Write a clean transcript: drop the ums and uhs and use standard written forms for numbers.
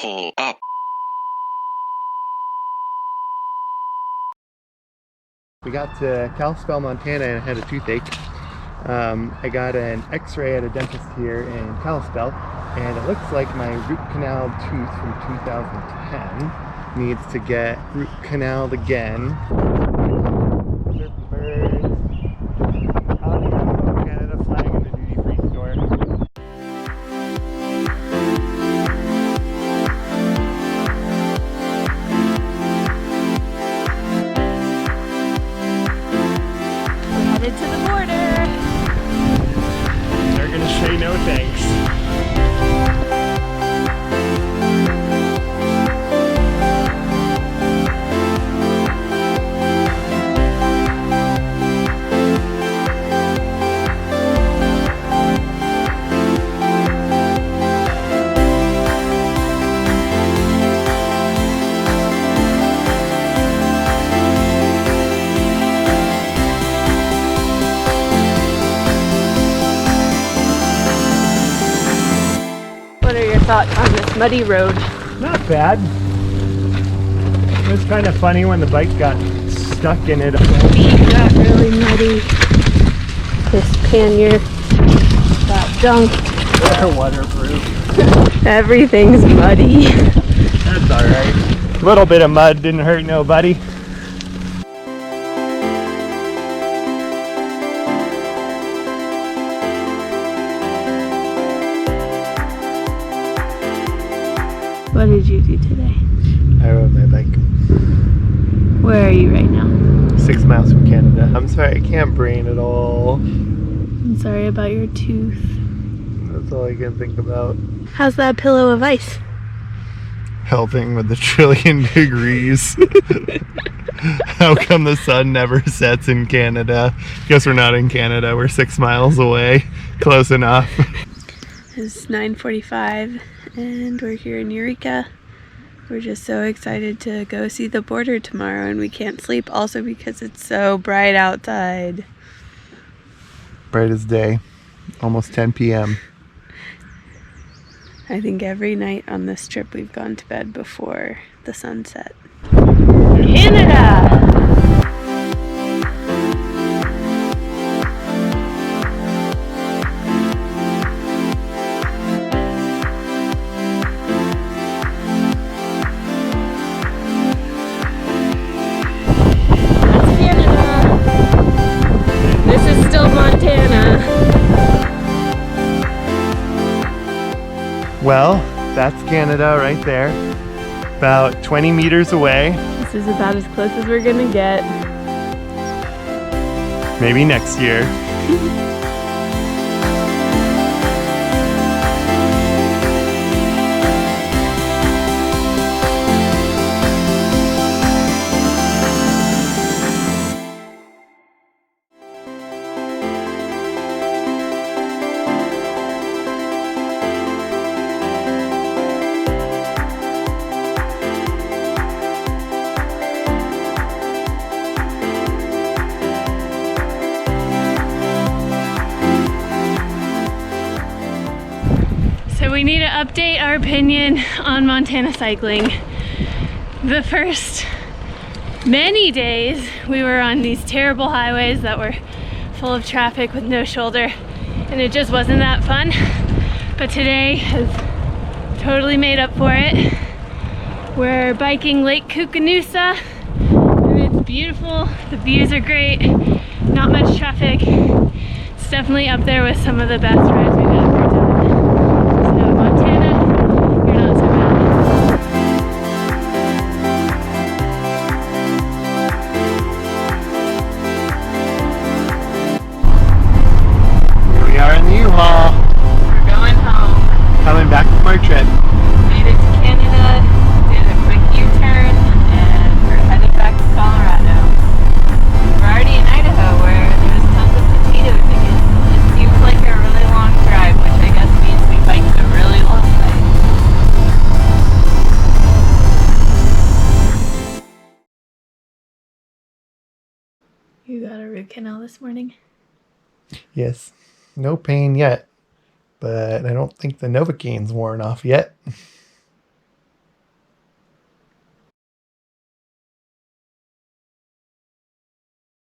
pull up. We got to Kalispell, Montana and I had a toothache. I got an x-ray at a dentist here in Kalispell and it looks like my root canal tooth from 2010 needs to get root canaled again. Birds. Canada flag in the duty-free store. Headed to the border. They're gonna say no thanks. What are your thoughts on this muddy road? Not bad. It was kind of funny when the bike got stuck in it. Feet got really muddy. This pannier got dunk. They're waterproof. Everything's muddy. That's alright. A little bit of mud didn't hurt nobody. What did you do today? I rode my bike. Where are you right now? 6 miles from Canada. I'm sorry, I can't brain at all. I'm sorry about your tooth. That's all I can think about. How's that pillow of ice? Helping with the trillion degrees. How come the sun never sets in Canada? Guess we're not in Canada. We're 6 miles away. Close enough. It's 9:45 and we're here in Eureka. We're just so excited to go see the border tomorrow and we can't sleep also because it's so bright outside. Bright as day. Almost 10 p.m. I think every night on this trip we've gone to bed before the sunset. Canada! Montana. Well, that's Canada right there. About 20 meters away. This is about as close as we're gonna get. Maybe next year. We need to update our opinion on Montana cycling. The first many days we were on these terrible highways that were full of traffic with no shoulder and it just wasn't that fun. But today has totally made up for it. We're biking Lake Koocanusa and it's beautiful. The views are great, not much traffic. It's definitely up there with some of the best rides we've ever done. Montana, you're not so bad. Here we are in the U-Haul. We're going home. Coming back from our trip. Made it to Canada, did a quick U-turn, and we're headed back to Colorado. We're already in Idaho where there's tons of potatoes again. It seems like a really long drive, which I guess means we biked a really long way. You got a root canal this morning? Yes. No pain yet. But I don't think the Novocaine's worn off yet.